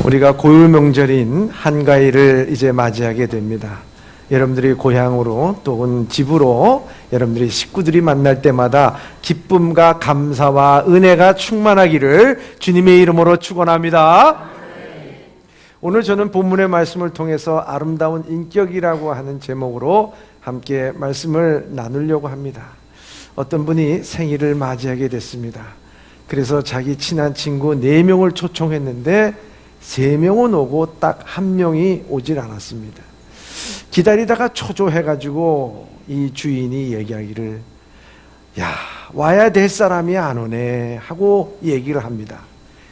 우리가 고유 명절인 한가위를 이제 맞이하게 됩니다. 여러분들이 고향으로 또는 집으로 여러분들이 식구들이 만날 때마다 기쁨과 감사와 은혜가 충만하기를 주님의 이름으로 축원합니다. 오늘 저는 본문의 말씀을 통해서 아름다운 인격이라고 하는 제목으로 함께 말씀을 나누려고 합니다. 어떤 분이 생일을 맞이하게 됐습니다. 그래서 자기 친한 친구 4명을 초청했는데 3명은 오고 딱 1명이 오질 않았습니다. 기다리다가 초조해가지고 이 주인이 얘기하기를, 야, 와야 될 사람이 안 오네 하고 얘기를 합니다.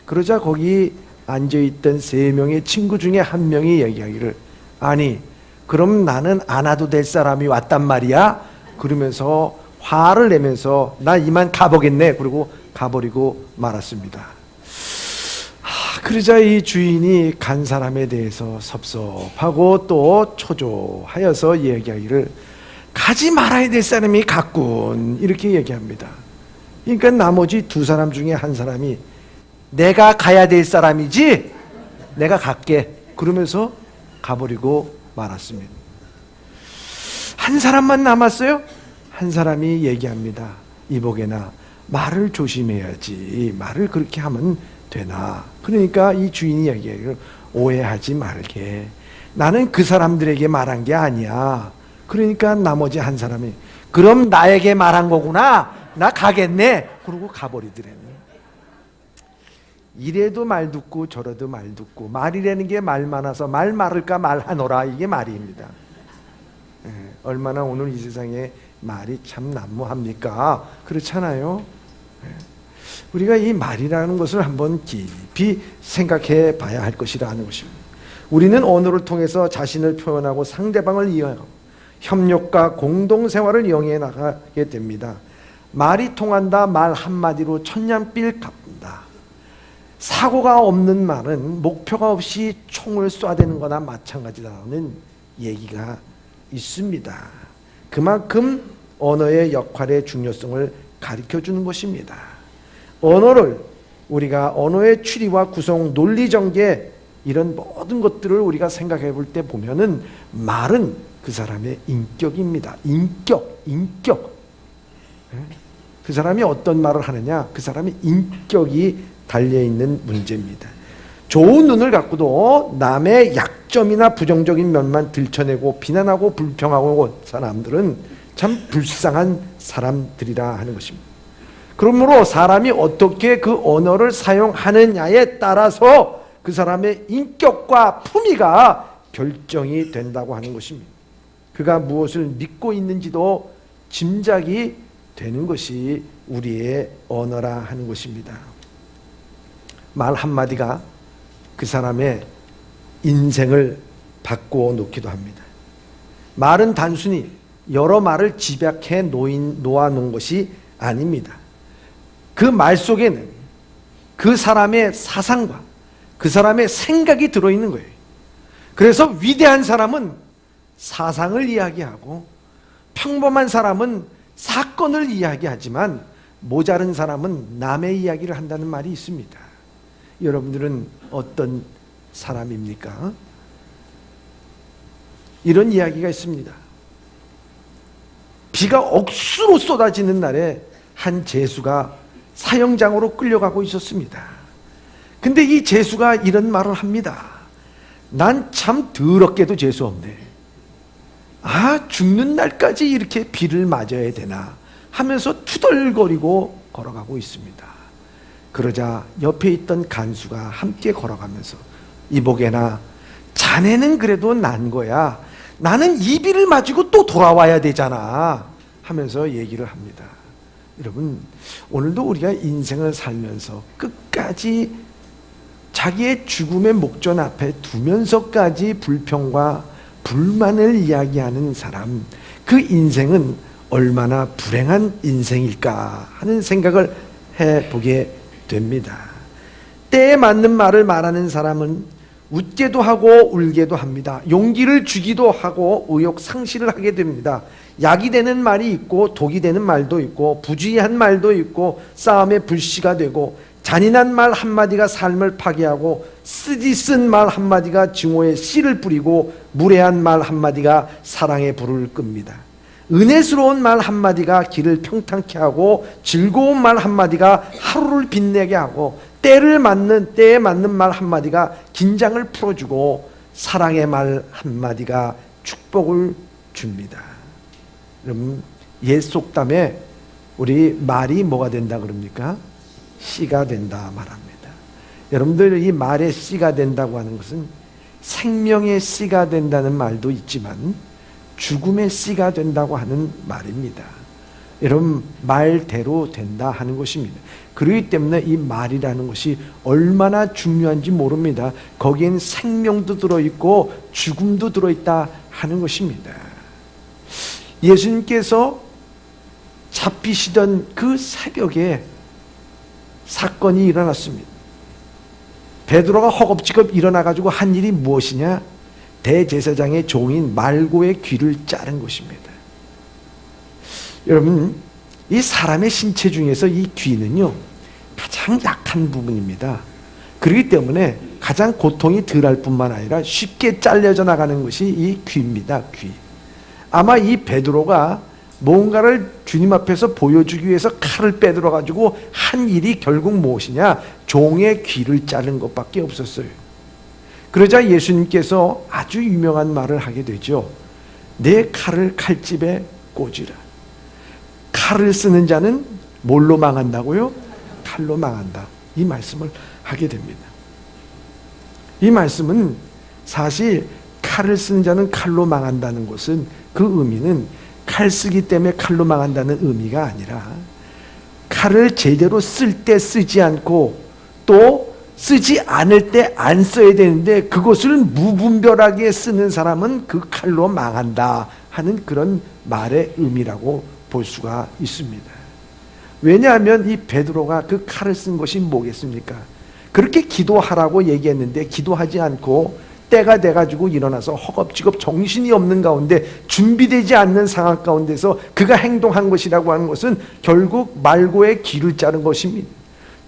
그러자 거기 앉아있던 3명의 친구 중에 1명이 얘기하기를, 아니 그럼 나는 안 와도 될 사람이 왔단 말이야? 그러면서 화를 내면서 나 이만 가보겠네. 그리고 가버리고 말았습니다. 그러자 이 주인이 간 사람에 대해서 섭섭하고 또 초조하여서 얘기하기를, 가지 말아야 될 사람이 갔군, 이렇게 얘기합니다. 그러니까 나머지 2사람 중에 한 사람이, 내가 가야 될 사람이지 내가 갈게, 그러면서 가버리고 말았습니다. 한 사람만 남았어요. 한 사람이 얘기합니다. 이보게나 말을 조심해야지, 말을 그렇게 하면 되나. 그러니까 이 주인이 얘기해요. 오해하지 말게, 나는 그 사람들에게 말한 게 아니야. 그러니까 나머지 한 사람이, 그럼 나에게 말한 거구나, 나 가겠네, 그러고 가버리더래요. 이래도 말 듣고 저래도 말 듣고, 말이라는 게 말 많아서 말 많을까 말하노라, 이게 말입니다. 얼마나 오늘 이 세상에 말이 참 난무합니까? 그렇잖아요. 우리가 이 말이라는 것을 한번 깊이 생각해 봐야 할 것이라는 것입니다. 우리는 언어를 통해서 자신을 표현하고 상대방을 이해하고 협력과 공동생활을 이용해 나가게 됩니다. 말이 통한다, 말 한마디로 천냥빌 갚는다. 사고가 없는 말은 목표가 없이 총을 쏴대는 거나 마찬가지라는 얘기가 있습니다. 그만큼 언어의 역할의 중요성을 가르쳐 주는 것입니다. 언어를, 우리가 언어의 추리와 구성, 논리 전개, 이런 모든 것들을 우리가 생각해 볼 때 보면은 말은 그 사람의 인격입니다. 인격. 그 사람이 어떤 말을 하느냐, 그 사람의 인격이 달려있는 문제입니다. 좋은 눈을 갖고도 남의 약점이나 부정적인 면만 들춰내고 비난하고 불평하고 사람들은 참 불쌍한 사람들이라 하는 것입니다. 그러므로 사람이 어떻게 그 언어를 사용하느냐에 따라서 그 사람의 인격과 품위가 결정이 된다고 하는 것입니다. 그가 무엇을 믿고 있는지도 짐작이 되는 것이 우리의 언어라 하는 것입니다. 말 한마디가 그 사람의 인생을 바꾸어 놓기도 합니다. 말은 단순히 여러 말을 집약해 놓아 놓은 것이 아닙니다. 그 말 속에는 그 사람의 사상과 그 사람의 생각이 들어있는 거예요. 그래서 위대한 사람은 사상을 이야기하고 평범한 사람은 사건을 이야기하지만 모자른 사람은 남의 이야기를 한다는 말이 있습니다. 여러분들은 어떤 사람입니까? 이런 이야기가 있습니다. 비가 억수로 쏟아지는 날에 한 제수가 사형장으로 끌려가고 있었습니다. 근데 이 제수가 이런 말을 합니다. 난 참 더럽게도 재수 없네. 죽는 날까지 이렇게 비를 맞아야 되나 하면서 투덜거리고 걸어가고 있습니다. 그러자 옆에 있던 간수가 함께 걸어가면서, 이보게나 자네는 그래도 난 거야, 나는 이 비를 맞고 또 돌아와야 되잖아 하면서 얘기를 합니다. 여러분, 오늘도 우리가 인생을 살면서 끝까지 자기의 죽음의 목전 앞에 두면서까지 불평과 불만을 이야기하는 사람, 그 인생은 얼마나 불행한 인생일까 하는 생각을 해보게 됩니다. 때에 맞는 말을 말하는 사람은 웃게도 하고 울게도 합니다. 용기를 주기도 하고 의욕 상실을 하게 됩니다. 약이 되는 말이 있고 독이 되는 말도 있고 부주의한 말도 있고 싸움의 불씨가 되고 잔인한 말 한마디가 삶을 파괴하고 쓰디쓴 말 한마디가 증오의 씨를 뿌리고 무례한 말 한마디가 사랑의 불을 끕니다. 은혜스러운 말 한마디가 길을 평탄케 하고 즐거운 말 한마디가 하루를 빛내게 하고 때에 맞는 말 한마디가 긴장을 풀어주고 사랑의 말 한마디가 축복을 줍니다. 여러분, 옛 속담에 우리 말이 뭐가 된다 그럽니까? 씨가 된다 말합니다. 여러분들, 이 말의 씨가 된다고 하는 것은 생명의 씨가 된다는 말도 있지만 죽음의 씨가 된다고 하는 말입니다. 여러분, 말대로 된다 하는 것입니다. 그렇기 때문에 이 말이라는 것이 얼마나 중요한지 모릅니다. 거기엔 생명도 들어있고 죽음도 들어있다 하는 것입니다. 예수님께서 잡히시던 그 새벽에 사건이 일어났습니다. 베드로가 허겁지겁 일어나가지고 한 일이 무엇이냐? 대제사장의 종인 말고의 귀를 자른 것입니다. 여러분, 이 사람의 신체 중에서 이 귀는요, 가장 약한 부분입니다. 그렇기 때문에 가장 고통이 덜할 뿐만 아니라 쉽게 잘려져 나가는 것이 이 귀입니다. 귀. 아마 이 베드로가 뭔가를 주님 앞에서 보여주기 위해서 칼을 빼들어 가지고 한 일이 결국 무엇이냐? 종의 귀를 자른 것밖에 없었어요. 그러자 예수님께서 아주 유명한 말을 하게 되죠. 내 칼을 칼집에 꽂으라. 칼을 쓰는 자는 뭘로 망한다고요? 칼로 망한다. 이 말씀을 하게 됩니다. 이 말씀은 사실 칼을 쓰는 자는 칼로 망한다는 것은, 그 의미는 칼 쓰기 때문에 칼로 망한다는 의미가 아니라, 칼을 제대로 쓸 때 쓰지 않고 또 쓰지 않을 때 안 써야 되는데 그것을 무분별하게 쓰는 사람은 그 칼로 망한다 하는 그런 말의 의미라고 볼 수가 있습니다. 왜냐하면 이 베드로가 그 칼을 쓴 것이 뭐겠습니까? 그렇게 기도하라고 얘기했는데 기도하지 않고 때가 돼가지고 일어나서 허겁지겁 정신이 없는 가운데 준비되지 않는 상황 가운데서 그가 행동한 것이라고 하는 것은 결국 말고의 귀를 자른 것입니다.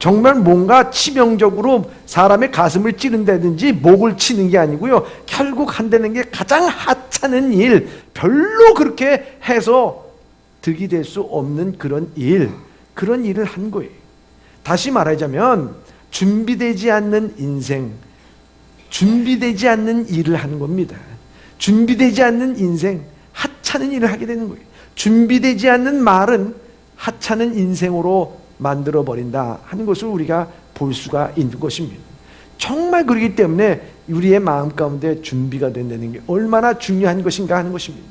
정말 뭔가 치명적으로 사람의 가슴을 찌른다든지 목을 치는 게 아니고요, 결국 한다는 게 가장 하찮은 일, 별로 그렇게 해서 득이 될 수 없는 그런 일을 한 거예요. 다시 말하자면 준비되지 않는 인생, 준비되지 않는 일을 하는 겁니다. 준비되지 않는 인생, 하찮은 일을 하게 되는 거예요. 준비되지 않는 말은 하찮은 인생으로 만들어버린다 하는 것을 우리가 볼 수가 있는 것입니다. 정말 그렇기 때문에 우리의 마음 가운데 준비가 된다는 게 얼마나 중요한 것인가 하는 것입니다.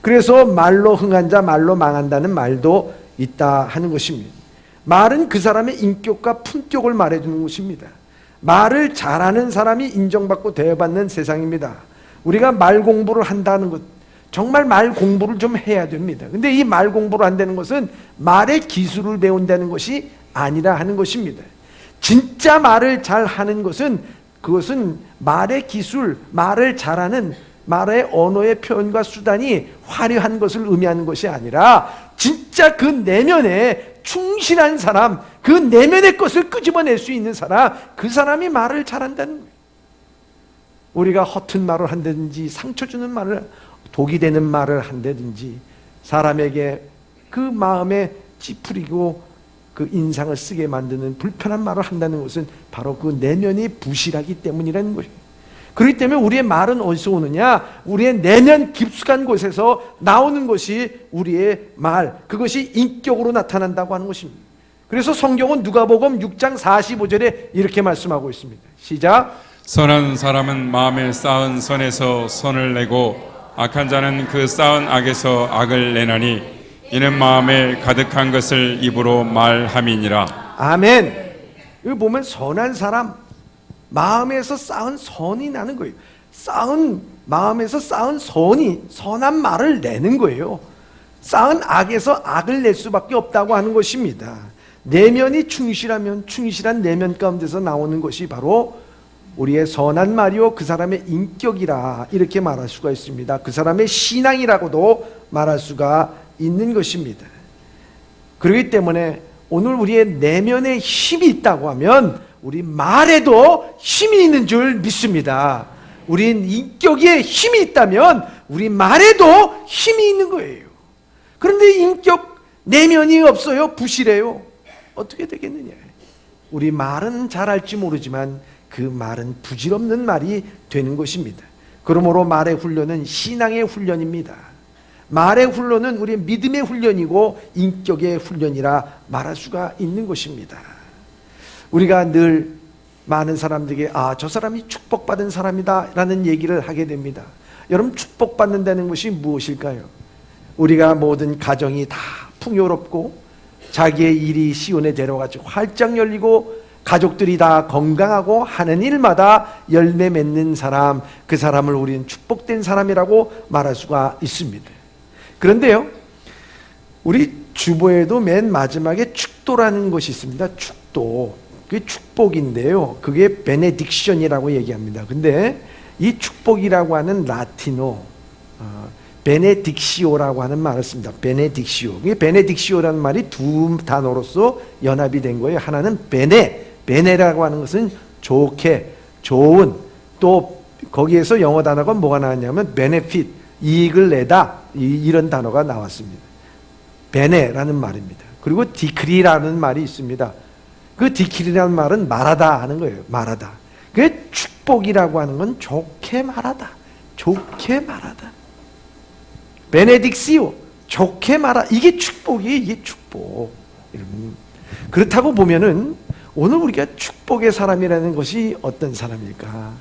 그래서 말로 흥한 자 말로 망한다는 말도 있다 하는 것입니다. 말은 그 사람의 인격과 품격을 말해주는 것입니다. 말을 잘하는 사람이 인정받고 대접받는 세상입니다. 우리가 말 공부를 한다는 것, 정말 말 공부를 좀 해야 됩니다. 근데 이 말 공부를 한다는 것은 말의 기술을 배운다는 것이 아니라 하는 것입니다. 진짜 말을 잘하는 것은, 그것은 말의 기술, 말을 잘하는 말의 언어의 표현과 수단이 화려한 것을 의미하는 것이 아니라 진짜 그 내면에 충실한 사람, 그 내면의 것을 끄집어낼 수 있는 사람, 그 사람이 말을 잘한다는 거예요. 우리가 허튼 말을 한다든지 상처 주는 말을, 독이 되는 말을 한다든지 사람에게 그 마음에 찌푸리고 그 인상을 쓰게 만드는 불편한 말을 한다는 것은 바로 그 내면이 부실하기 때문이라는 것이에요. 그렇기 때문에 우리의 말은 어디서 오느냐? 우리의 내면 깊숙한 곳에서 나오는 것이 우리의 말, 그것이 인격으로 나타난다고 하는 것입니다. 그래서 성경은 누가복음 6장 45절에 이렇게 말씀하고 있습니다. 시작. 선한 사람은 마음에 쌓은 선에서 선을 내고 악한 자는 그 쌓은 악에서 악을 내나니 이는 마음에 가득한 것을 입으로 말함이니라. 아멘. 여기 보면 선한 사람, 마음에서 쌓은 선이 나는 거예요. 마음에서 쌓은 선이 선한 말을 내는 거예요. 쌓은 악에서 악을 낼 수밖에 없다고 하는 것입니다. 내면이 충실하면 충실한 내면 가운데서 나오는 것이 바로 우리의 선한 말이요 그 사람의 인격이라, 이렇게 말할 수가 있습니다. 그 사람의 신앙이라고도 말할 수가 있는 것입니다. 그렇기 때문에 오늘 우리의 내면에 힘이 있다고 하면 우리 말에도 힘이 있는 줄 믿습니다. 우린 인격에 힘이 있다면 우리 말에도 힘이 있는 거예요. 그런데 인격 내면이 없어요. 부실해요. 어떻게 되겠느냐. 우리 말은 잘할지 모르지만 그 말은 부질없는 말이 되는 것입니다. 그러므로 말의 훈련은 신앙의 훈련입니다. 말의 훈련은 우리의 믿음의 훈련이고 인격의 훈련이라 말할 수가 있는 것입니다. 우리가 늘 많은 사람들에게 저 사람이 축복받은 사람이다 라는 얘기를 하게 됩니다. 여러분, 축복받는다는 것이 무엇일까요? 우리가 모든 가정이 다 풍요롭고 자기의 일이 시온에 데려가지고 활짝 열리고 가족들이 다 건강하고 하는 일마다 열매 맺는 사람, 그 사람을 우리는 축복된 사람이라고 말할 수가 있습니다. 그런데요, 우리 주보에도 맨 마지막에 축도라는 것이 있습니다. 축도. 그게 축복인데요, 그게 베네딕션이라고 얘기합니다. 근데 이 축복이라고 하는 라틴어 베네딕시오라고 하는 말을 씁니다. 베네딕시오. 이게 베네딕시오라는 말이 두 단어로서 연합이 된 거예요. 하나는 베네라고 하는 것은 좋게, 좋은, 또 거기에서 영어 단어가 뭐가 나왔냐면 베네핏, 이익을 내다, 이런 단어가 나왔습니다. 베네라는 말입니다. 그리고 디크리라는 말이 있습니다. 그 디크리라는 말은 말하다 하는 거예요. 말하다. 그 축복이라고 하는 건 좋게 말하다, 좋게 말하다. 베네딕시오, 좋게 말하. 이게 축복이에요. 이게 축복. 그렇다고 보면은 오늘 우리가 축복의 사람이라는 것이 어떤 사람일까?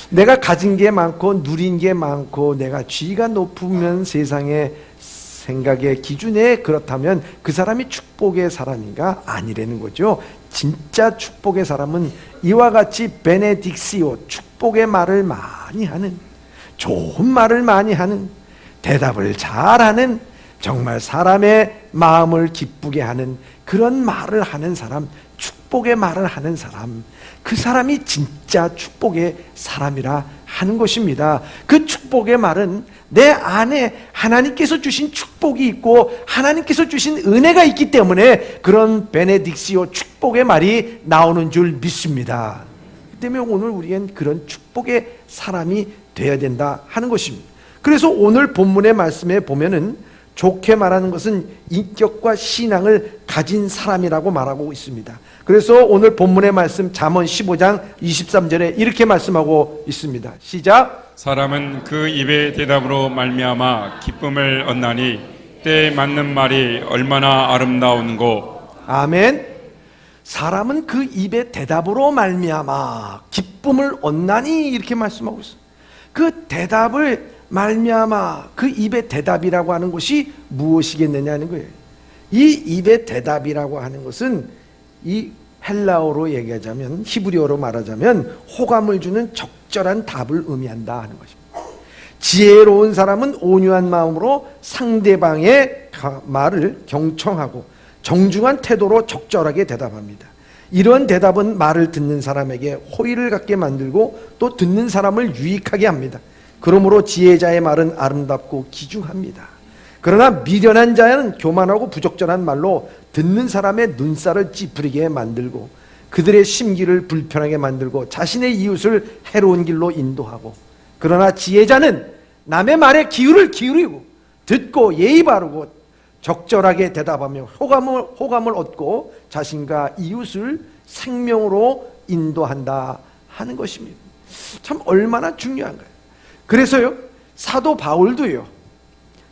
내가 가진 게 많고 누린 게 많고 내가 지위가 높으면 세상의 생각의 기준에 그렇다면 그 사람이 축복의 사람인가? 아니라는 거죠. 진짜 축복의 사람은 이와 같이 베네딕시오, 축복의 말을 많이 하는, 좋은 말을 많이 하는, 대답을 잘하는, 정말 사람의 마음을 기쁘게 하는 그런 말을 하는 사람, 축복의 말을 하는 사람, 그 사람이 진짜 축복의 사람이라 하는 것입니다. 그 축복의 말은 내 안에 하나님께서 주신 축복이 있고 하나님께서 주신 은혜가 있기 때문에 그런 베네딕시오, 축복의 말이 나오는 줄 믿습니다. 그 때문에 오늘 우리는 그런 축복의 사람이 되어야 된다 하는 것입니다. 그래서 오늘 본문의 말씀에 보면은 좋게 말하는 것은 인격과 신앙을 가진 사람이라고 말하고 있습니다. 그래서 오늘 본문의 말씀 잠언 15장 23절에 이렇게 말씀하고 있습니다. 시작. 사람은 그 입의 대답으로 말미암아 기쁨을 얻나니 때에 맞는 말이 얼마나 아름다운고. 아멘. 사람은 그 입의 대답으로 말미암아 기쁨을 얻나니 이렇게 말씀하고 있어요. 그 대답을 말미암아, 그 입의 대답이라고 하는 것이 무엇이겠느냐는 거예요. 이 입의 대답이라고 하는 것은 이 헬라어로 얘기하자면, 히브리어로 말하자면 호감을 주는 적절한 답을 의미한다 하는 것입니다. 지혜로운 사람은 온유한 마음으로 상대방의 말을 경청하고 정중한 태도로 적절하게 대답합니다. 이런 대답은 말을 듣는 사람에게 호의를 갖게 만들고 또 듣는 사람을 유익하게 합니다. 그러므로 지혜자의 말은 아름답고 귀중합니다. 그러나 미련한 자는 교만하고 부적절한 말로 듣는 사람의 눈살을 찌푸리게 만들고 그들의 심기를 불편하게 만들고 자신의 이웃을 해로운 길로 인도하고, 그러나 지혜자는 남의 말에 기울을 기울이고 듣고 예의 바르고 적절하게 대답하며 호감을 얻고 자신과 이웃을 생명으로 인도한다 하는 것입니다. 참 얼마나 중요한가요? 그래서요, 사도 바울도요,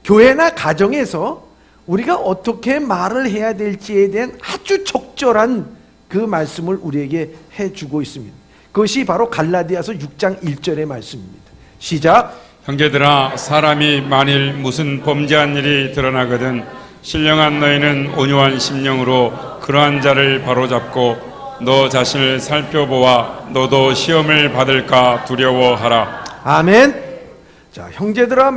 교회나 가정에서 우리가 어떻게 말을 해야 될지에 대한 아주 적절한 그 말씀을 우리에게 해주고 있습니다. 그것이 바로 갈라디아서 6장 1절의 말씀입니다. 시작. 형제들아, 사람이 만일 무슨 범죄한 일이 드러나거든 신령한 너희는 온유한 심령으로 그러한 자를 바로잡고 너 자신을 살펴보아 너도 시험을 받을까 두려워하라. 아멘. 자, 형제들아,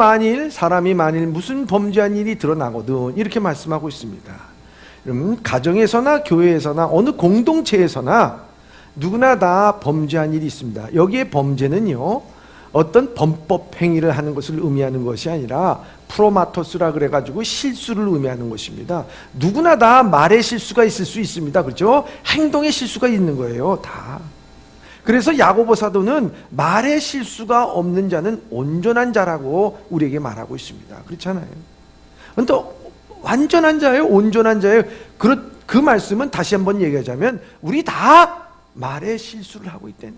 사람이 만일 무슨 범죄한 일이 드러나거든 이렇게 말씀하고 있습니다. 그럼 가정에서나 교회에서나 어느 공동체에서나 누구나 다 범죄한 일이 있습니다. 여기에 범죄는요, 어떤 범법 행위를 하는 것을 의미하는 것이 아니라 프로마토스라 그래가지고 실수를 의미하는 것입니다. 누구나 다 말의 실수가 있을 수 있습니다. 그렇죠? 행동의 실수가 있는 거예요. 다. 그래서 야고보 사도는 말의 실수가 없는 자는 온전한 자라고 우리에게 말하고 있습니다. 그렇잖아요. 그런데 완전한 자예요, 온전한 자예요. 그 말씀은 다시 한번 얘기하자면 우리 다 말의 실수를 하고 있다는.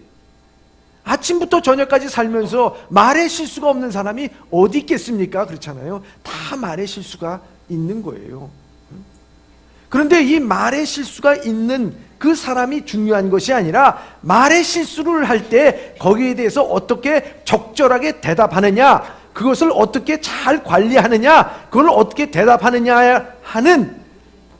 아침부터 저녁까지 살면서 말의 실수가 없는 사람이 어디 있겠습니까? 그렇잖아요. 다 말의 실수가 있는 거예요. 그런데 이 말의 실수가 있는 그 사람이 중요한 것이 아니라 말의 실수를 할 때 거기에 대해서 어떻게 적절하게 대답하느냐, 그것을 어떻게 잘 관리하느냐, 그걸 어떻게 대답하느냐 하는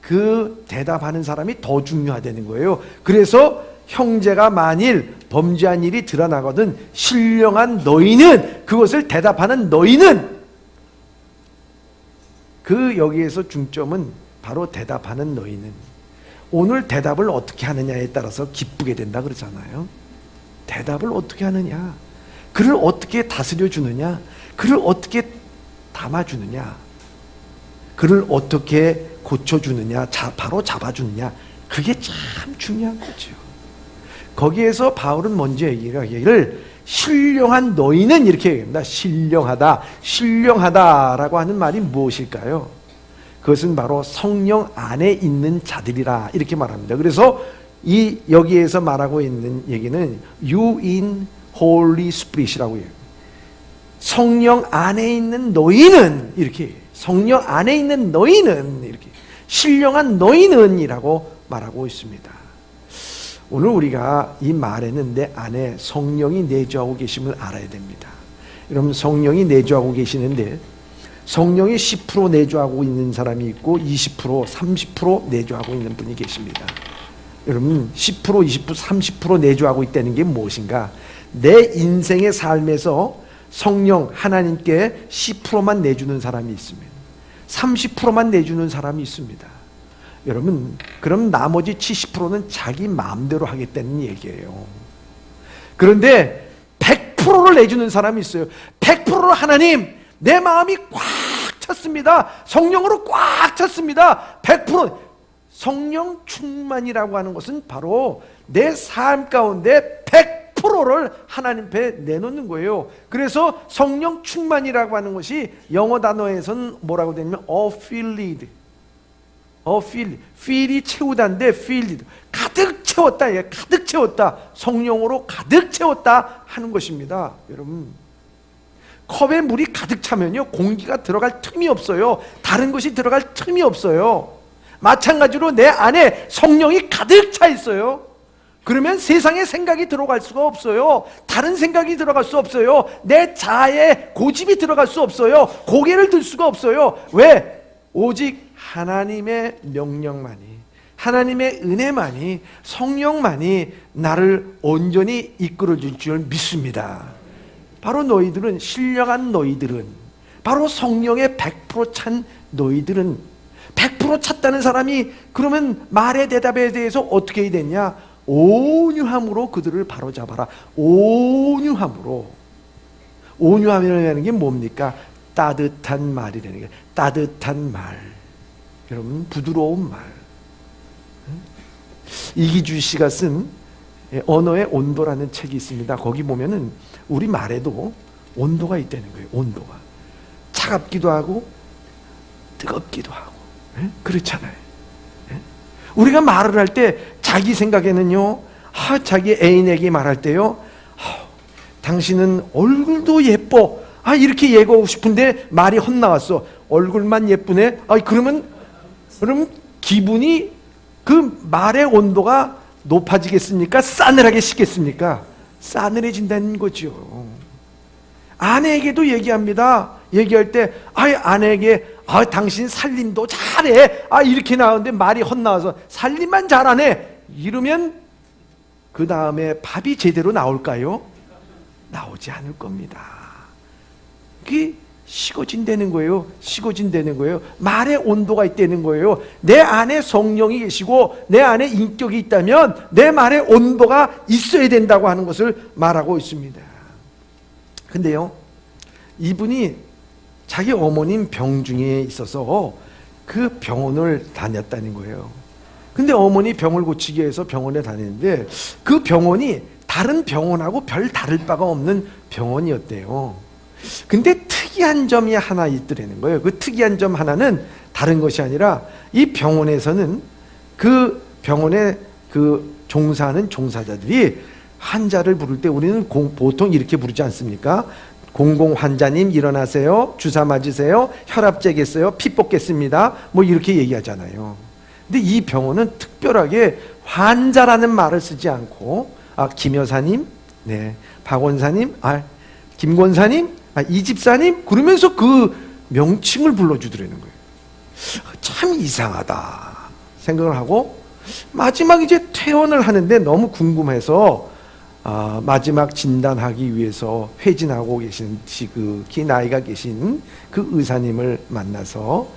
그 대답하는 사람이 더 중요하다는 거예요. 그래서 형제가 만일 범죄한 일이 드러나거든 신령한 너희는, 그것을 대답하는 너희는, 그 여기에서 중점은 바로 대답하는 너희는, 오늘 대답을 어떻게 하느냐에 따라서 기쁘게 된다 그러잖아요. 대답을 어떻게 하느냐, 그를 어떻게 다스려 주느냐, 그를 어떻게 담아주느냐, 그를 어떻게 고쳐주느냐, 바로 잡아주느냐, 그게 참 중요한 거죠. 거기에서 바울은 먼저 얘기를 신령한 너희는 이렇게 얘기합니다. 신령하다, 신령하다라고 하는 말이 무엇일까요? 그것은 바로 성령 안에 있는 자들이라 이렇게 말합니다. 그래서 여기에서 말하고 있는 얘기는 You in Holy Spirit이라고 해요. 성령 안에 있는 너희는, 이렇게 성령 안에 있는 너희는, 이렇게 신령한 너희는 이라고 말하고 있습니다. 오늘 우리가 이 말에는 내 안에 성령이 내주하고 계심을 알아야 됩니다. 여러분, 성령이 내주하고 계시는데 성령이 10% 내주하고 있는 사람이 있고 20%, 30% 내주하고 있는 분이 계십니다. 여러분, 10%, 20%, 30% 내주하고 있다는 게 무엇인가? 내 인생의 삶에서 성령 하나님께 10%만 내주는 사람이 있으면 30%만 내주는 사람이 있습니다. 여러분, 그럼 나머지 70%는 자기 마음대로 하겠다는 얘기예요. 그런데 100%를 내주는 사람이 있어요. 100%를 하나님, 내 마음이 꽉 찼습니다. 성령으로 꽉 찼습니다. 100% 성령 충만이라고 하는 것은 바로 내 삶 가운데 100%를 하나님 앞에 내놓는 거예요. 그래서 성령 충만이라고 하는 것이 영어 단어에서는 뭐라고 되냐면 filled, fill이 채우다인데 filled, 가득 채웠다, 가득 채웠다, 성령으로 가득 채웠다 하는 것입니다. 여러분, 컵에 물이 가득 차면요, 공기가 들어갈 틈이 없어요. 다른 것이 들어갈 틈이 없어요. 마찬가지로 내 안에 성령이 가득 차 있어요. 그러면 세상의 생각이 들어갈 수가 없어요. 다른 생각이 들어갈 수 없어요. 내 자아의 고집이 들어갈 수 없어요. 고개를 들 수가 없어요. 왜? 오직 하나님의 명령만이, 하나님의 은혜만이, 성령만이 나를 온전히 이끌어 줄 줄 믿습니다. 바로 너희들은, 신령한 너희들은, 바로 성령의 100% 찬 너희들은, 100% 찼다는 사람이 그러면 말의 대답에 대해서 어떻게 해야 되냐? 온유함으로 그들을 바로잡아라. 온유함으로. 온유함이라는 게 뭡니까? 따뜻한 말이라는 게, 따뜻한 말. 여러분, 부드러운 말. 이기주 씨가 쓴 언어의 온도라는 책이 있습니다. 거기 보면은 우리 말에도 온도가 있다는 거예요. 온도가 차갑기도 하고 뜨겁기도 하고, 그렇잖아요. 우리가 말을 할 때 자기 생각에는요, 자기 애인에게 말할 때요, 당신은 얼굴도 예뻐, 이렇게 얘기하고 싶은데 말이 헛나왔어. 얼굴만 예쁘네. 그러면 기분이, 그 말의 온도가 높아지겠습니까? 싸늘하게 싸늘해진다는 거죠. 아내에게도 얘기합니다. 얘기할 때 아내에게 당신 살림도 잘해, 이렇게 나오는데 말이 헛나와서 살림만 잘하네 이러면 그 다음에 밥이 제대로 나올까요? 나오지 않을 겁니다. 그게 식어진다는 거예요. 식어진다는 거예요. 말의 온도가 있다는 거예요. 내 안에 성령이 계시고 내 안에 인격이 있다면 내 말의 온도가 있어야 된다고 하는 것을 말하고 있습니다. 근데요, 이분이 자기 어머님 병중에 있어서 그 병원을 다녔다는 거예요. 근데 어머니 병을 고치기 위해서 병원에 다니는데 그 병원이 다른 병원하고 별 다를 바가 없는 병원이었대요. 근데 특이한 점이 하나 있더라는 거예요. 그 특이한 점 하나는 다른 것이 아니라 이 병원에서는 그 병원에 그 종사하는 종사자들이 환자를 부를 때 우리는 보통 이렇게 부르지 않습니까? 공공 환자님 일어나세요. 주사 맞으세요. 혈압 재겠어요. 피 뽑겠습니다. 뭐 이렇게 얘기하잖아요. 근데 이 병원은 특별하게 환자라는 말을 쓰지 않고 김 여사님, 네, 박 원사님, 김 권사님, 이 집사님 그러면서 그 명칭을 불러주더라는 거예요. 참 이상하다 생각을 하고 마지막 이제 퇴원을 하는데 너무 궁금해서 마지막 진단하기 위해서 회진하고 계신 지극히 나이가 계신 그 의사님을 만나서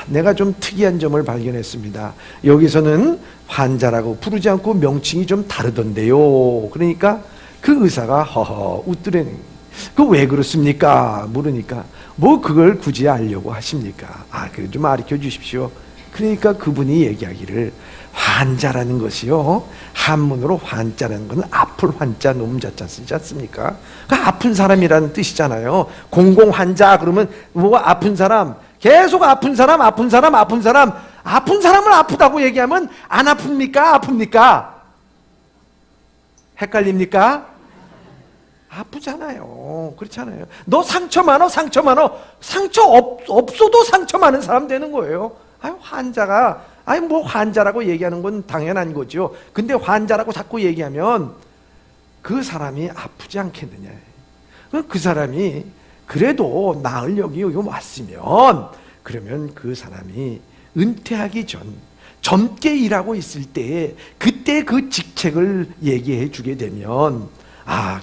내가 좀 특이한 점을 발견했습니다. 여기서는 환자라고 부르지 않고 명칭이 좀 다르던데요. 그러니까 그 의사가 허허 웃더래는 그 왜 그렇습니까? 물으니까 뭐 그걸 굳이 알려고 하십니까? 그래 좀 가르쳐 주십시오. 그러니까 그분이 얘기하기를 환자라는 것이요, 한문으로 환자라는 것은 아플 환자 놈자자 쓰지 않습니까? 그 아픈 사람이라는 뜻이잖아요. 공공 환자 그러면 뭐 아픈 사람, 계속 아픈 사람, 아픈 사람, 아픈 사람, 아픈 사람을 아프다고 얘기하면 안 아픕니까? 아픕니까? 헷갈립니까? 아프잖아요. 그렇잖아요. 너 상처 많어, 상처 많어. 상처 없어도 상처 많은 사람 되는 거예요. 환자가 뭐 환자라고 얘기하는 건 당연한 거죠. 근데 환자라고 자꾸 얘기하면 그 사람이 아프지 않겠느냐. 그 사람이 그래도 나을 여기 왔으면 그러면 그 사람이 은퇴하기 전 젊게 일하고 있을 때 그때 그 직책을 얘기해 주게 되면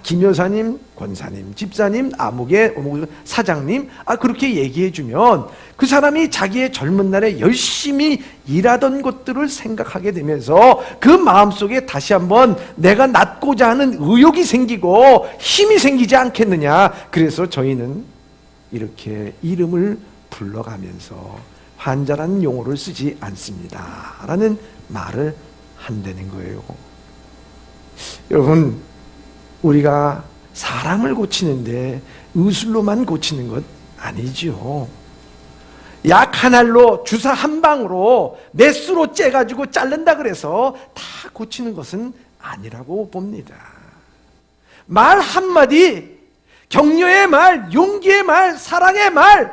김 여사님, 권사님, 집사님, 아무개 사장님 그렇게 얘기해 주면 그 사람이 자기의 젊은 날에 열심히 일하던 것들을 생각하게 되면서 그 마음속에 다시 한번 내가 낫고자 하는 의욕이 생기고 힘이 생기지 않겠느냐. 그래서 저희는 이렇게 이름을 불러가면서 환자라는 용어를 쓰지 않습니다 라는 말을 한다는 거예요. 여러분, 우리가 사람을 고치는데 의술로만 고치는 것 아니죠. 약 한 알로 주사 한 방으로 메스로 째가지고 자른다 그래서 다 고치는 것은 아니라고 봅니다. 말 한마디, 격려의 말, 용기의 말, 사랑의 말,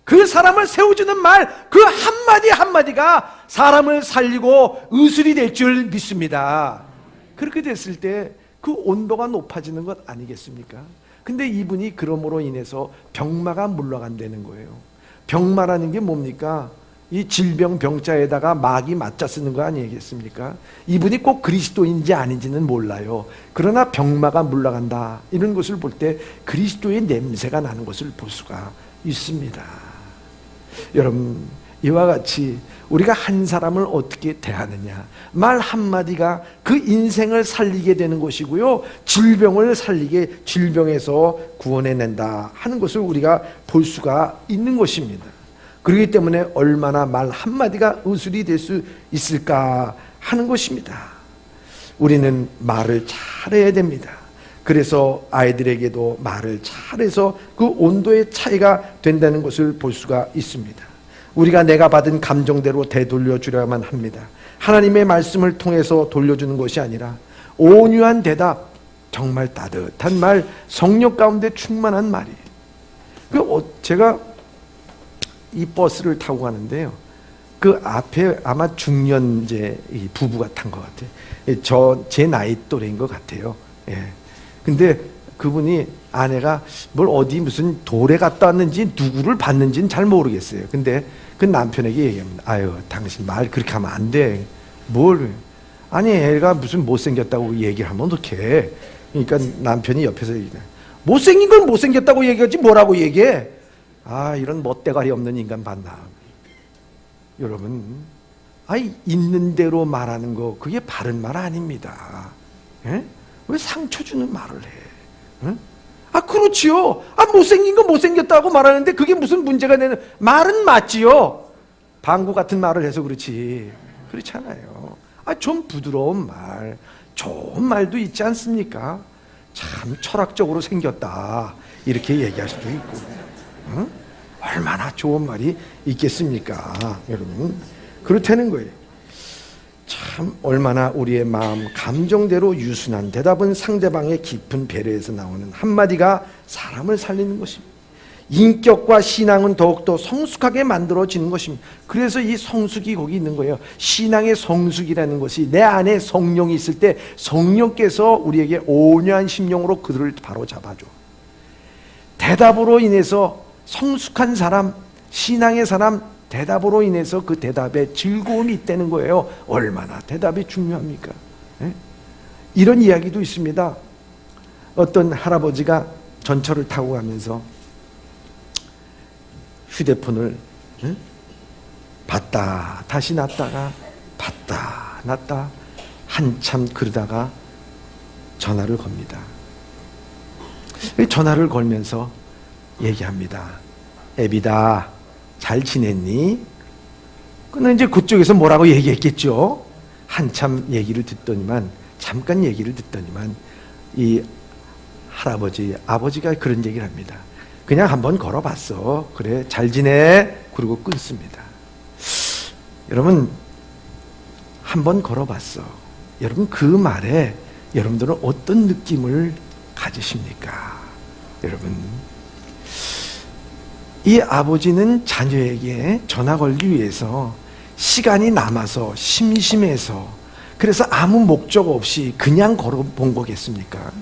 그 사람을 세워주는 말, 그 한마디 한마디가 사람을 살리고 의술이 될 줄 믿습니다. 그렇게 됐을 때 그 온도가 높아지는 것 아니겠습니까? 근데 이분이 그러므로 인해서 병마가 물러간다는 거예요. 병마라는 게 뭡니까? 이 질병 병자에다가 막이 맞자 쓰는 거 아니겠습니까? 이분이 꼭 그리스도인지 아닌지는 몰라요. 그러나 병마가 물러간다 이런 것을 볼 때 그리스도의 냄새가 나는 것을 볼 수가 있습니다. 여러분, 이와 같이 우리가 한 사람을 어떻게 대하느냐, 말 한마디가 그 인생을 살리게 되는 것이고요, 질병을 살리게, 질병에서 구원해낸다 하는 것을 우리가 볼 수가 있는 것입니다. 그렇기 때문에 얼마나 말 한마디가 의술이 될 수 있을까 하는 것입니다. 우리는 말을 잘해야 됩니다. 그래서 아이들에게도 말을 잘해서 그 온도의 차이가 된다는 것을 볼 수가 있습니다. 우리가 내가 받은 감정대로 되돌려 주려야만 합니다. 하나님의 말씀을 통해서 돌려주는 것이 아니라 온유한 대답, 정말 따뜻한 말, 성령 가운데 충만한 말이에요. 제가 이 버스를 타고 가는데요, 그 앞에 아마 중년제 부부가 탄 것 같아요. 제 나이 또래인 것 같아요. 근데 그분이 아내가 뭘 어디 무슨 돌에 갔다 왔는지 누구를 봤는지는 잘 모르겠어요. 근데 그 남편에게 얘기합니다. 당신 말 그렇게 하면 안 돼. 아니 애가 무슨 못생겼다고 얘기하면 어떡해. 그러니까 남편이 옆에서 얘기해. 못생긴 건 못생겼다고 얘기하지 뭐라고 얘기해. 이런 멋대가리 없는 인간 봤나. 여러분, 있는 대로 말하는 거 그게 바른 말 아닙니다. 왜 상처 주는 말을 해? 그 그렇지요. 못생긴 건 못생겼다고 말하는데 그게 무슨 문제가 되는, 말은 맞지요. 방구 같은 말을 해서 그렇지. 그렇잖아요. 좀 부드러운 말, 좋은 말도 있지 않습니까? 참 철학적으로 생겼다, 이렇게 얘기할 수도 있고. 응? 얼마나 좋은 말이 있겠습니까, 여러분? 그렇다는 거예요. 참 얼마나 우리의 마음, 감정대로 유순한 대답은 상대방의 깊은 배려에서 나오는 한마디가 사람을 살리는 것입니다. 인격과 신앙은 더욱더 성숙하게 만들어지는 것입니다. 그래서 이 성숙이 거기 있는 거예요. 신앙의 성숙이라는 것이, 내 안에 성령이 있을 때 성령께서 우리에게 온유한 심령으로 그들을 바로 잡아줘. 대답으로 인해서 성숙한 사람, 신앙의 사람, 대답으로 인해서 그 대답에 즐거움이 있다는 거예요. 얼마나 대답이 중요합니까? 예? 이런 이야기도 있습니다. 어떤 할아버지가 전철을 타고 가면서 휴대폰을 봤다 다시 놨다가 봤다 놨다 한참 그러다가 전화를 겁니다. 전화를 걸면서 얘기합니다. 애비다, 잘 지냈니? 그는 이제 그쪽에서 뭐라고 얘기했겠죠. 한참 얘기를 듣더니만, 잠깐 얘기를 듣더니만 이 할아버지, 아버지가 그런 얘기를 합니다. 그냥 한번 걸어봤어. 그래, 잘 지내. 그러고 끊습니다. 여러분, 한번 걸어봤어. 여러분, 그 말에 여러분들은 어떤 느낌을 가지십니까? 여러분, 이 아버지는 자녀에게 전화 걸기 위해서 시간이 남아서 심심해서, 그래서 아무 목적 없이 그냥 걸어본 거겠습니까?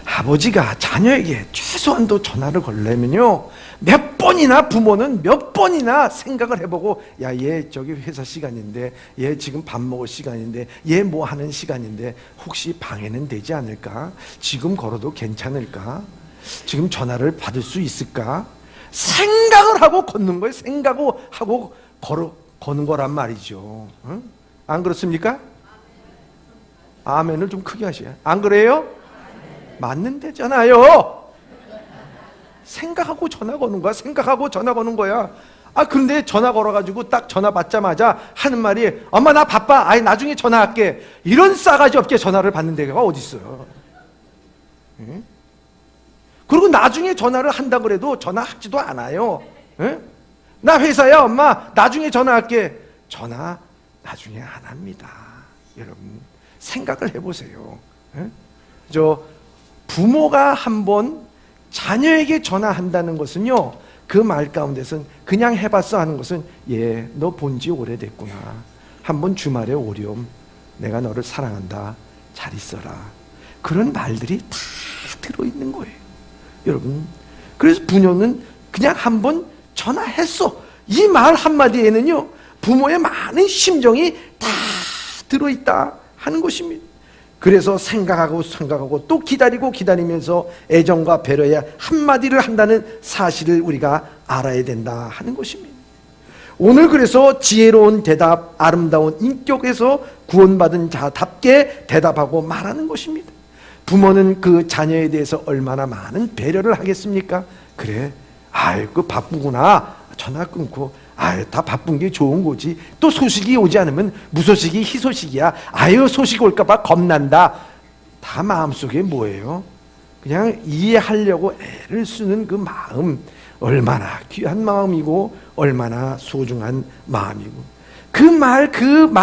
아버지가 자녀에게 최소한도 전화를 걸려면요, 몇 번이나, 부모는 몇 번이나 생각을 해보고, 야, 얘 저기 회사 시간인데, 얘 지금 밥 먹을 시간인데, 얘 뭐 하는 시간인데, 혹시 방해는 되지 않을까? 지금 걸어도 괜찮을까? 지금 전화를 받을 수 있을까? 생각을 하고 걷는 거예요. 생각하고 거는 거란 말이죠. 응? 안 그렇습니까? 아멘을 좀 크게 하셔요. 안 그래요? 맞는 데잖아요. 생각하고 전화 거는 거야. 생각하고 전화 거는 거야. 근데 전화 걸어가지고 딱 전화 받자마자 하는 말이, 엄마 나 바빠, 나중에 전화할게. 이런 싸가지 없게 전화를 받는 데가 어디 있어요? 응? 그리고 나중에 전화를 한다 그래도 전화하지도 않아요. 응? 나 회사야, 엄마 나중에 전화할게. 전화 나중에 안 합니다. 여러분, 생각을 해보세요. 응? 부모가 한번 자녀에게 전화한다는 것은요, 그 말 가운데서는 그냥 해봤어 하는 것은, 예, 너 본지 오래됐구나. 한번 주말에 오렴. 내가 너를 사랑한다. 잘 있어라. 그런 말들이 다 들어있는 거예요. 여러분, 그래서 부녀는 그냥 한번 전화했어. 이 말 한마디에는요, 부모의 많은 심정이 다 들어있다 하는 것입니다. 그래서 생각하고 또 기다리면서 애정과 배려의 한마디를 한다는 사실을 우리가 알아야 된다 하는 것입니다. 오늘 그래서 지혜로운 대답, 아름다운 인격에서 구원받은 자답게 대답하고 말하는 것입니다. 부모는 그 자녀에 대해서 얼마나 많은 배려를 하겠습니까? 그래, 아이고 바쁘구나, 전화 끊고, 다 바쁜 게 좋은 거지. 또 소식이 오지 않으면 무소식이 희소식이야. 소식 올까봐 겁난다. 다 마음속에 뭐예요? 그냥 이해하려고 애를 쓰는 그 마음, 얼마나 귀한 마음이고 얼마나 소중한 마음이고, 그 말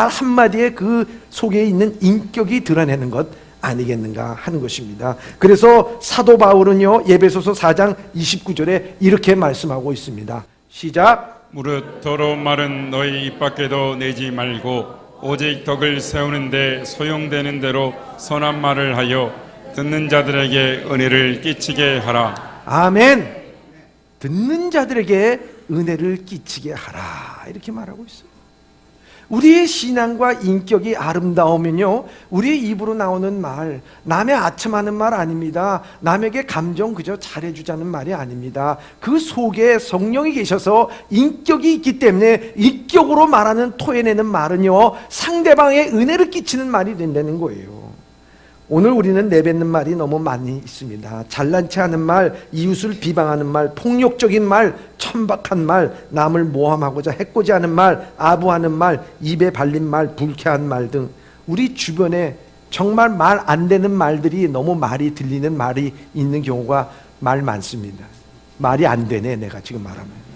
한마디에 그 속에 있는 인격이 드러내는 것 아니겠는가 하는 것입니다. 그래서 사도 바울은요, 에베소서 4장 29절에 이렇게 말씀하고 있습니다. 시작. 무릇 더러운 말은 너희 입 밖에도 내지 말고 오직 덕을 세우는데 소용되는 대로 선한 말을 하여 듣는 자들에게 은혜를 끼치게 하라. 아멘. 듣는 자들에게 은혜를 끼치게 하라, 이렇게 말하고 있어요. 우리의 신앙과 인격이 아름다우면요, 우리의 입으로 나오는 말, 남의 아첨하는 말 아닙니다. 남에게 감정 그저 잘해주자는 말이 아닙니다. 그 속에 성령이 계셔서 인격이 있기 때문에 인격으로 말하는, 토해내는 말은요, 상대방의 은혜를 끼치는 말이 된다는 거예요. 오늘 우리는 내뱉는 말이 너무 많이 있습니다. 잘난 체 하는 말, 이웃을 비방하는 말, 폭력적인 말, 천박한 말, 남을 모함하고자 해코지 하는 말, 아부하는 말, 입에 발린 말, 불쾌한 말 등 우리 주변에 정말 말 안 되는 말들이 너무 말이 들리는 말이 있는 경우가 말 많습니다. 말이 안 되네, 내가 지금 말하면.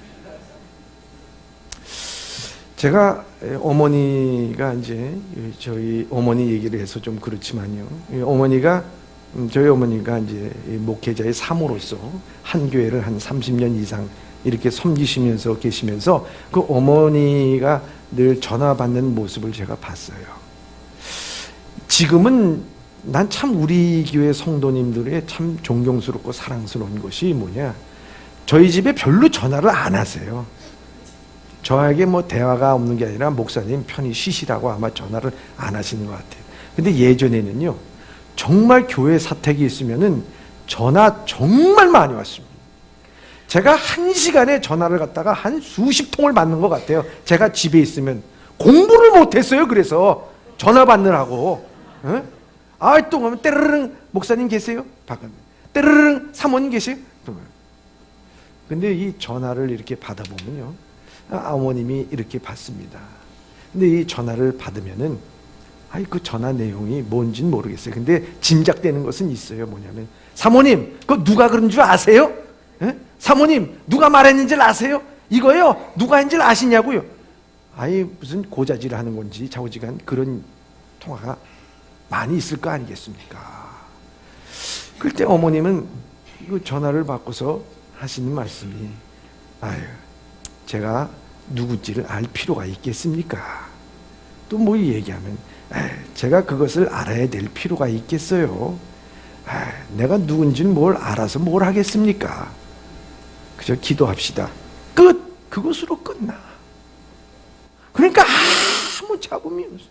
제가 어머니가 이제 저희 어머니 얘기를 해서 좀 그렇지만요. 저희 어머니가 이제 목회자의 사모로서 한 교회를 한 30년 이상 이렇게 섬기시면서 계시면서 그 어머니가 늘 전화 받는 모습을 제가 봤어요. 지금은 난 참 우리 교회 성도님들의 참 존경스럽고 사랑스러운 것이 뭐냐, 저희 집에 별로 전화를 안 하세요. 저에게 뭐 대화가 없는 게 아니라 목사님 편히 쉬시라고 아마 전화를 안 하시는 것 같아요. 근데 예전에는요, 정말 교회 사택이 있으면은 전화 정말 많이 왔습니다. 제가 한 시간에 전화를 갖다가 한 수십 통을 받는 것 같아요. 제가 집에 있으면 공부를 못했어요. 그래서 전화 받느라고. 또 가면 때르릉 목사님 계세요? 바깥에. 때르릉 사모님 계세요? 근데 이 전화를 이렇게 받아보면요, 어머님이 이렇게 받습니다. 근데 이 전화를 받으면은 그 전화 내용이 뭔진 모르겠어요. 근데 짐작되는 것은 있어요. 뭐냐면, 사모님, 그거 누가 그런 줄 아세요? 사모님, 누가 말했는지 아세요? 이거요, 누가 했는지 아시냐고요? 무슨 고자질을 하는 건지 좌우지간 그런 통화가 많이 있을 거 아니겠습니까? 그때 어머님은 이 전화를 받고서 하시는 말씀이, 제가 누군지를 알 필요가 있겠습니까? 또 뭐 얘기하면, 제가 그것을 알아야 될 필요가 있겠어요? 내가 누군지는 뭘 알아서 뭘 하겠습니까? 그저 기도합시다. 끝! 그것으로 끝나. 그러니까 아무 잡음이 없어.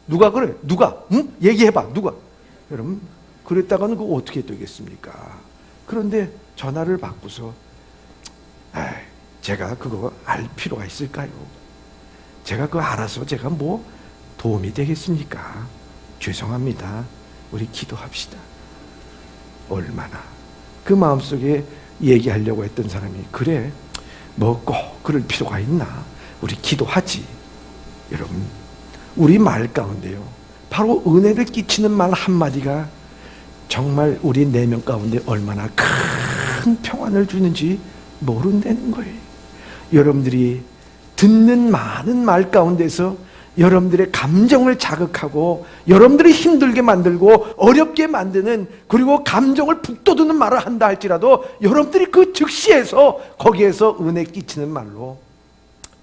누가 그래? 누가? 응? 얘기해봐. 누가? 여러분, 그랬다가는 그거 어떻게 되겠습니까? 그런데 전화를 받고서, 제가 그거 알 필요가 있을까요? 제가 그거 알아서 제가 뭐 도움이 되겠습니까? 죄송합니다. 우리 기도합시다. 얼마나 그 마음속에 얘기하려고 했던 사람이, 그래, 뭐 꼭 그럴 필요가 있나? 우리 기도하지. 여러분, 우리 말 가운데요, 바로 은혜를 끼치는 말 한마디가 정말 우리 내면 가운데 얼마나 큰 평안을 주는지 모른다는 거예요. 여러분들이 듣는 많은 말 가운데서 여러분들의 감정을 자극하고 여러분들이 힘들게 만들고 어렵게 만드는, 그리고 감정을 북돋우는 말을 한다 할지라도 여러분들이 그 즉시에서 거기에서 은혜 끼치는 말로,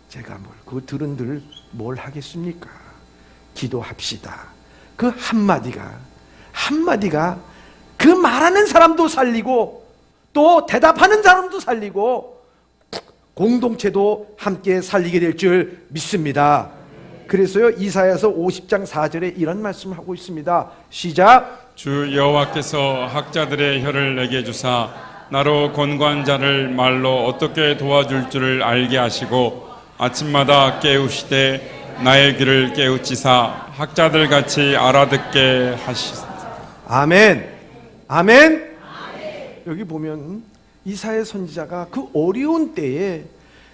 제가 그거 들은들 뭘 하겠습니까? 기도합시다. 그 한마디가 그 말하는 사람도 살리고 또 대답하는 사람도 살리고 공동체도 함께 살리게 될 줄 믿습니다. 그래서요, 이사야서 50장 4절에 이런 말씀을 하고 있습니다. 시작. 주 여호와께서 학자들의 혀를 내게 주사 나로 권고한 자를 말로 어떻게 도와줄 줄을 알게 하시고 아침마다 깨우시되 나의 귀를 깨우치사 학자들 같이 알아듣게 하시소. 아멘. 아멘. 여기 보면 이사야 선지자가 그 어려운 때에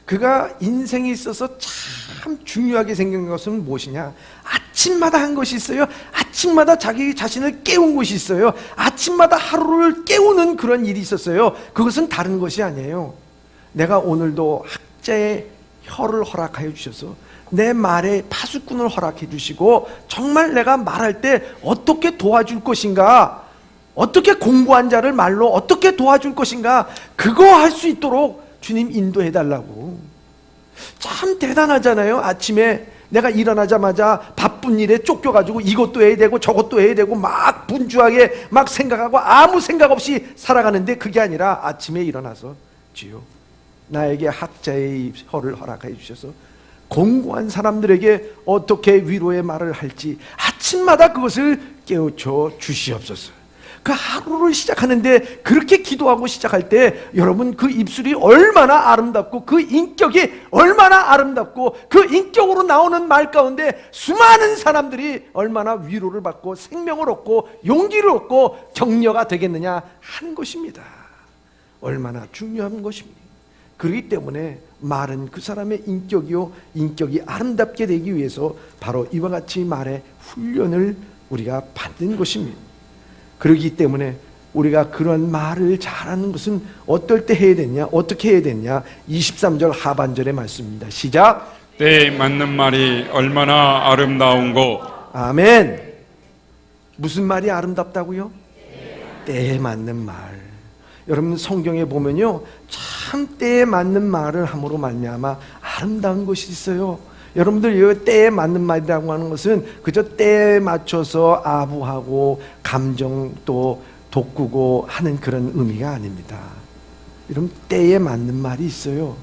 그가 인생에 있어서 참 중요하게 생긴 것은 무엇이냐? 아침마다 한 것이 있어요. 아침마다 자기 자신을 깨운 것이 있어요. 아침마다 하루를 깨우는 그런 일이 있었어요. 그것은 다른 것이 아니에요. 내가 오늘도 학자의 혀를 허락하여 주셔서 내 말에 파수꾼을 허락해 주시고, 정말 내가 말할 때 어떻게 도와줄 것인가, 어떻게 공부한 자를 말로 어떻게 도와줄 것인가, 그거 할 수 있도록 주님 인도해 달라고. 참 대단하잖아요. 아침에 내가 일어나자마자 바쁜 일에 쫓겨가지고 이것도 해야 되고 저것도 해야 되고 막 분주하게 막 생각하고 아무 생각 없이 살아가는데, 그게 아니라 아침에 일어나서 주여 나에게 학자의 혀를 허락해 주셔서 공고한 사람들에게 어떻게 위로의 말을 할지 아침마다 그것을 깨우쳐 주시옵소서. 그 하루를 시작하는데 그렇게 기도하고 시작할 때 여러분 그 입술이 얼마나 아름답고 그 인격이 얼마나 아름답고 그 인격으로 나오는 말 가운데 수많은 사람들이 얼마나 위로를 받고 생명을 얻고 용기를 얻고 격려가 되겠느냐 하는 것입니다. 얼마나 중요한 것입니다. 그렇기 때문에 말은 그 사람의 인격이요, 인격이 아름답게 되기 위해서 바로 이와 같이 말의 훈련을 우리가 받는 것입니다. 그렇기 때문에 우리가 그런 말을 잘하는 것은 어떨 때 해야 되냐, 어떻게 해야 되냐. 23절 하반절의 말씀입니다. 시작. 때에 맞는 말이 얼마나 아름다운고. 아멘. 무슨 말이 아름답다고요? 때에 맞는 말. 여러분 성경에 보면요, 참 때에 맞는 말을 함으로 말미암아 아름다운 것이 있어요. 여러분들 이 때에 맞는 말이라고 하는 것은 그저 때에 맞춰서 아부하고 감정 또 돋구고 하는 그런 의미가 아닙니다. 여러분 때에 맞는 말이 있어요.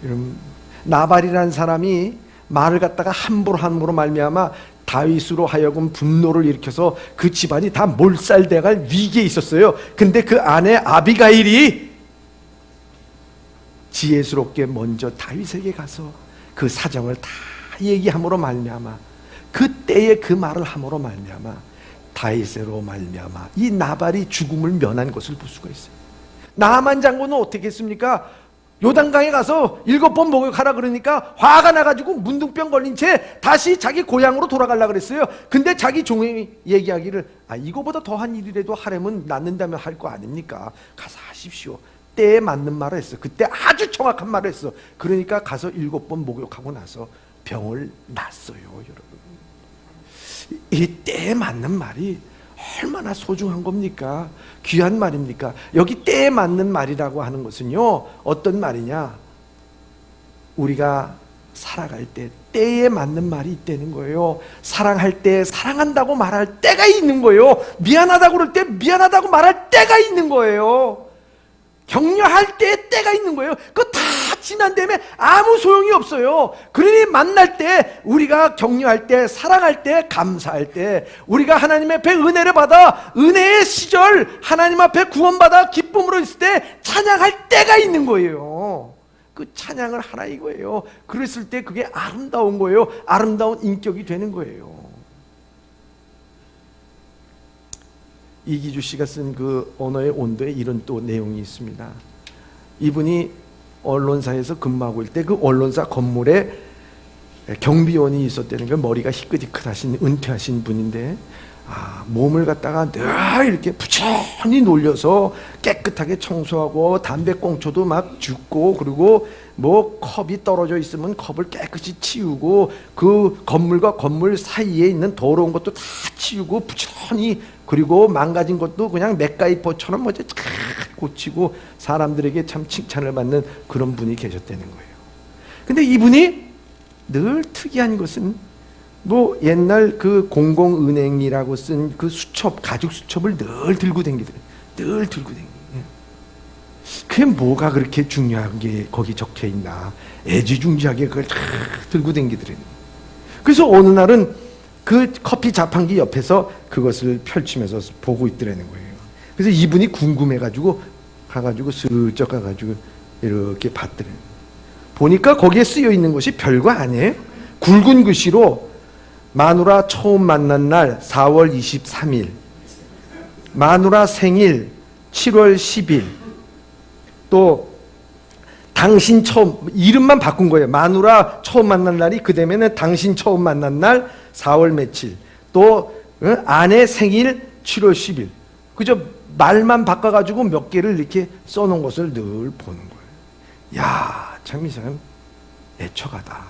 여러분 나발이라는 사람이 말을 갖다가 함부로 말미암아 다윗으로 하여금 분노를 일으켜서 그 집안이 다 몰살돼갈 위기에 있었어요. 근데 그 아내 아비가일이 지혜스럽게 먼저 다윗에게 가서 그 사정을 다 얘기함으로 말미암아 그때에 그 말을 함으로 말미암아 다윗으로 말미암아 이 나발이 죽음을 면한 것을 볼 수가 있어요. 나만 장군은 어떻게 했습니까? 요단강에 가서 7번 목욕하라 그러니까 화가 나가지고 문둥병 걸린 채 다시 자기 고향으로 돌아가려고 그랬어요. 근데 자기 종이 얘기하기를 이거보다 더한 일이라도 하려면 낫는다면 할 거 아닙니까? 가서 하십시오. 때에 맞는 말을 했어. 그때 아주 정확한 말을 했어. 그러니까 가서 7번 목욕하고 나서 병을 놨어요. 여러분 이 때에 맞는 말이 얼마나 소중한 겁니까? 귀한 말입니까? 여기 때에 맞는 말이라고 하는 것은요, 어떤 말이냐? 우리가 살아갈 때 때에 맞는 말이 있다는 거예요. 사랑할 때 사랑한다고 말할 때가 있는 거예요. 미안하다고 그럴 때 미안하다고 말할 때가 있는 거예요. 격려할 때 때가 있는 거예요. 그거 다 지난 다음에 아무 소용이 없어요. 그러니 만날 때 우리가 격려할 때 사랑할 때 감사할 때 우리가 하나님 앞에 은혜를 받아 은혜의 시절 하나님 앞에 구원받아 기쁨으로 있을 때 찬양할 때가 있는 거예요. 그 찬양을 하라 이거예요. 그랬을 때 그게 아름다운 거예요. 아름다운 인격이 되는 거예요. 이기주 씨가 쓴 그 언어의 온도에 이런 또 내용이 있습니다. 이분이 언론사에서 근무하고 있을 때 그 언론사 건물에 경비원이 있었다는 걸 머리가 희끗희끗하신 은퇴하신 분인데 몸을 갖다가 늘 이렇게 부지런히 놀려서 깨끗하게 청소하고 담배꽁초도 막 줍고 그리고 뭐 컵이 떨어져 있으면 컵을 깨끗이 치우고 그 건물과 건물 사이에 있는 더러운 것도 다 치우고 부지런히 그리고 망가진 것도 그냥 맥가이퍼처럼 먼저 잘 고치고 사람들에게 참 칭찬을 받는 그런 분이 계셨다는 거예요. 근데 이분이 늘 특이한 것은 뭐 옛날 그 공공은행이라고 쓴 그 수첩 가죽 수첩을 늘 들고 다니더래요. 늘 들고 다니고. 그게 뭐가 그렇게 중요한 게 거기 적혀 있나? 애지중지하게 그걸 다 들고 다니더래요. 그래서 어느 날은 그 커피 자판기 옆에서 그것을 펼치면서 보고 있더라는 거예요. 그래서 이분이 궁금해가지고 가가지고 슬쩍 가가지고 이렇게 봤더래요. 보니까 거기에 쓰여 있는 것이 별거 아니에요. 굵은 글씨로 마누라 처음 만난 날 4월 23일, 마누라 생일 7월 10일, 또 당신 처음 이름만 바꾼 거예요. 마누라 처음 만난 날이 그 다음에는 당신 처음 만난 날 4월 며칠, 또 아내 생일 7월 10일. 그저 말만 바꿔가지고 몇 개를 이렇게 써놓은 것을 늘 보는 거예요. 야, 참 이 사람 애처가다.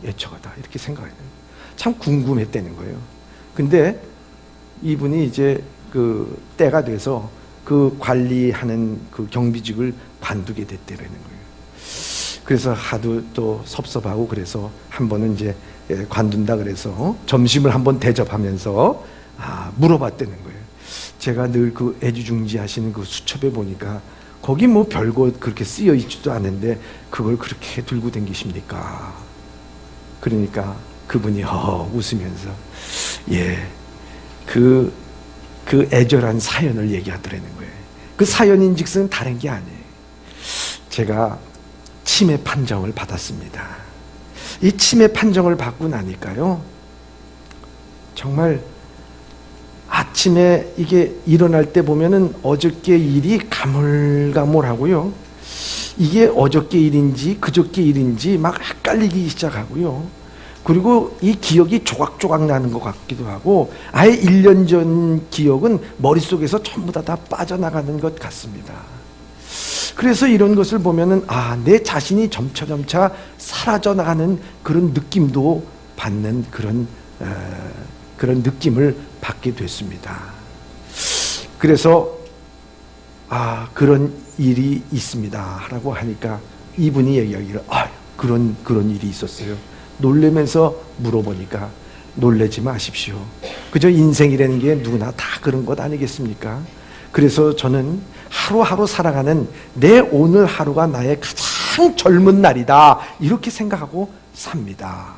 애처가다. 이렇게 생각해요. 참 궁금했다는 거예요. 근데 이분이 이제 그 때가 돼서 그 관리하는 그 경비직을 관두게 됐다는 거예요. 그래서 하도 또 섭섭하고 그래서 한 번은 이제 관둔다 그래서 점심을 한번 대접하면서 물어봤다는 거예요. 제가 늘 그 애지중지하시는 그 수첩에 보니까 거기 뭐 별거 그렇게 쓰여 있지도 않은데 그걸 그렇게 들고 다니십니까? 그러니까 그분이 웃으면서 그 그 애절한 사연을 얘기하더라는 거예요. 그 사연인즉슨 다른 게 아니에요. 제가 치매 판정을 받았습니다. 이 치매 판정을 받고 나니까요, 정말 아침에 이게 일어날 때 보면은 어저께 일이 가물가물하고요, 이게 어저께 일인지 그저께 일인지 막 헷갈리기 시작하고요, 그리고 이 기억이 조각조각 나는 것 같기도 하고, 아예 1년 전 기억은 머릿속에서 전부 다 빠져나가는 것 같습니다. 그래서 이런 것을 보면은 내 자신이 점차 사라져 나가는 그런 느낌도 받는 그런 느낌을 받게 됐습니다. 그래서 그런 일이 있습니다 라고 하니까 이분이 얘기하기를 그런 일이 있었어요. 놀라면서 물어보니까 놀라지 마십시오. 그저 인생이라는 게 누구나 다 그런 것 아니겠습니까? 그래서 저는 하루하루 살아가는 내 오늘 하루가 나의 가장 젊은 날이다, 이렇게 생각하고 삽니다.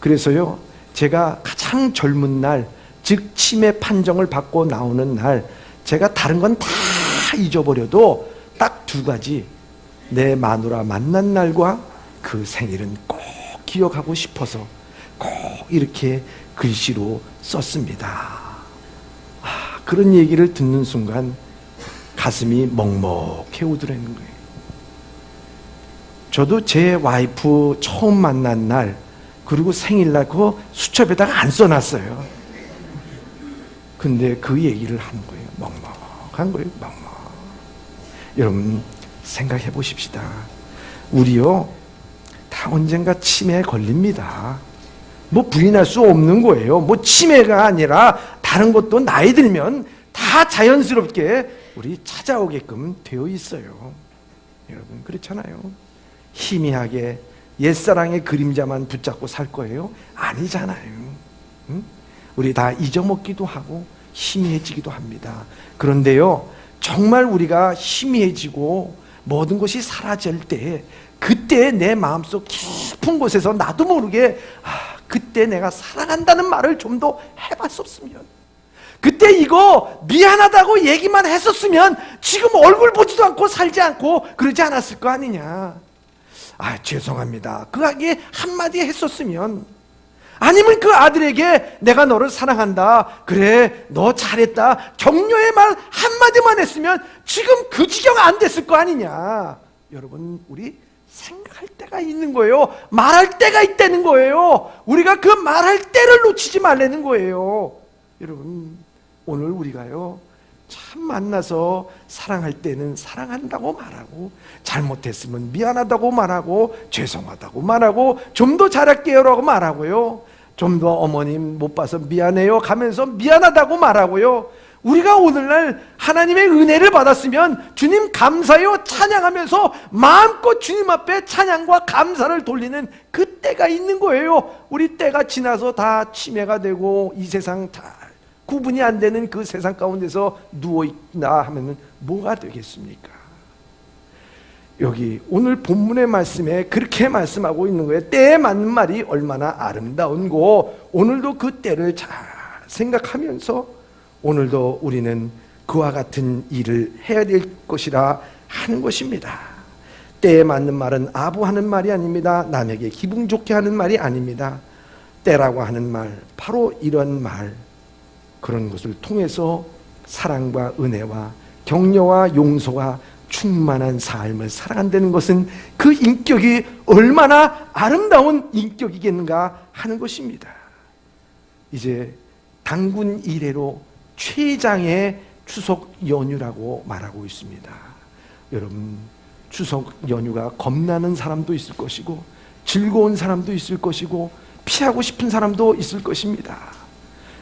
그래서요, 제가 가장 젊은 날, 즉 치매 판정을 받고 나오는 날, 제가 다른 건 다 잊어버려도 딱 2가지, 내 마누라 만난 날과 그 생일은 꼭 기억하고 싶어서 꼭 이렇게 글씨로 썼습니다. 그런 얘기를 듣는 순간 가슴이 먹먹해 오더라는 거예요. 저도 제 와이프 처음 만난 날, 그리고 생일날 그 수첩에다가 안 써놨어요. 근데 그 얘기를 하는 거예요. 먹먹한 거예요. 먹먹. 여러분 생각해 보십시다. 우리요, 다 언젠가 치매에 걸립니다. 뭐 부인할 수 없는 거예요. 뭐 치매가 아니라 다른 것도 나이 들면 다 자연스럽게 우리 찾아오게끔 되어 있어요. 여러분 그렇잖아요. 희미하게 옛사랑의 그림자만 붙잡고 살 거예요? 아니잖아요. 응? 우리 다 잊어먹기도 하고 희미해지기도 합니다. 그런데요, 정말 우리가 희미해지고 모든 것이 사라질 때, 그때 내 마음속 깊은 곳에서 나도 모르게 그때 내가 사랑한다는 말을 좀 더 해봤었으면, 그때 이거 미안하다고 얘기만 했었으면 지금 얼굴 보지도 않고 살지 않고 그러지 않았을 거 아니냐. 죄송합니다, 그 하기에 한마디 했었으면, 아니면 그 아들에게 내가 너를 사랑한다, 그래 너 잘했다, 격려의 말 한마디만 했으면 지금 그 지경 안 됐을 거 아니냐. 여러분 우리 생각할 때가 있는 거예요. 말할 때가 있다는 거예요. 우리가 그 말할 때를 놓치지 말라는 거예요. 여러분 오늘 우리가요, 참 만나서 사랑할 때는 사랑한다고 말하고, 잘못했으면 미안하다고 말하고, 죄송하다고 말하고, 좀 더 잘할게요라고 말하고요, 좀 더 어머님 못 봐서 미안해요 가면서 미안하다고 말하고요. 우리가 오늘날 하나님의 은혜를 받았으면 주님 감사해요 찬양하면서 마음껏 주님 앞에 찬양과 감사를 돌리는 그 때가 있는 거예요. 우리 때가 지나서 다 치매가 되고 이 세상 다 구분이 안 되는 그 세상 가운데서 누워있나 하면 뭐가 되겠습니까? 여기 오늘 본문의 말씀에 그렇게 말씀하고 있는 거예요. 때에 맞는 말이 얼마나 아름다운고, 오늘도 그 때를 잘 생각하면서 오늘도 우리는 그와 같은 일을 해야 될 것이라 하는 것입니다. 때에 맞는 말은 아부하는 말이 아닙니다. 남에게 기분 좋게 하는 말이 아닙니다. 때라고 하는 말, 바로 이런 말, 그런 것을 통해서 사랑과 은혜와 격려와 용서와 충만한 삶을 살아간다는 것은 그 인격이 얼마나 아름다운 인격이겠는가 하는 것입니다. 이제 단군 이래로 최장의 추석 연휴라고 말하고 있습니다. 여러분 추석 연휴가 겁나는 사람도 있을 것이고, 즐거운 사람도 있을 것이고, 피하고 싶은 사람도 있을 것입니다.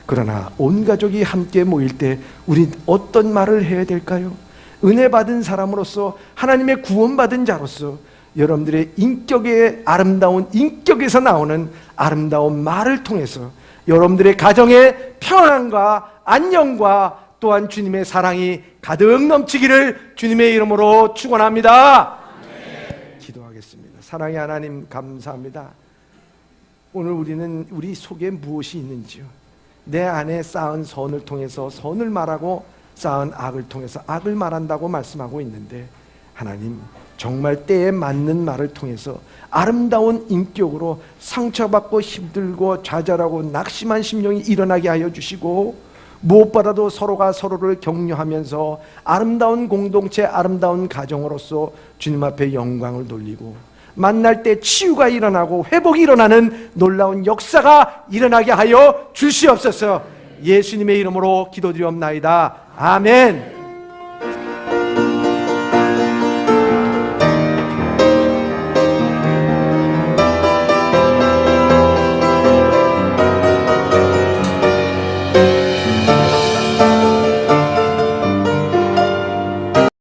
그러나 온 가족이 함께 모일 때 우린 어떤 말을 해야 될까요? 은혜 받은 사람으로서, 하나님의 구원받은 자로서 여러분들의 인격의 아름다운 인격에서 나오는 아름다운 말을 통해서 여러분들의 가정의 평안과 안녕과 또한 주님의 사랑이 가득 넘치기를 주님의 이름으로 축원합니다. 기도하겠습니다. 사랑의 하나님 감사합니다. 오늘 우리는 우리 속에 무엇이 있는지요, 내 안에 쌓은 선을 통해서 선을 말하고 쌓은 악을 통해서 악을 말한다고 말씀하고 있는데, 하나님 정말 때에 맞는 말을 통해서 아름다운 인격으로 상처받고 힘들고 좌절하고 낙심한 심령이 일어나게 하여 주시고, 무엇보다도 서로가 서로를 격려하면서 아름다운 공동체, 아름다운 가정으로서 주님 앞에 영광을 돌리고, 만날 때 치유가 일어나고 회복이 일어나는 놀라운 역사가 일어나게 하여 주시옵소서. 예수님의 이름으로 기도드리옵나이다. 아멘.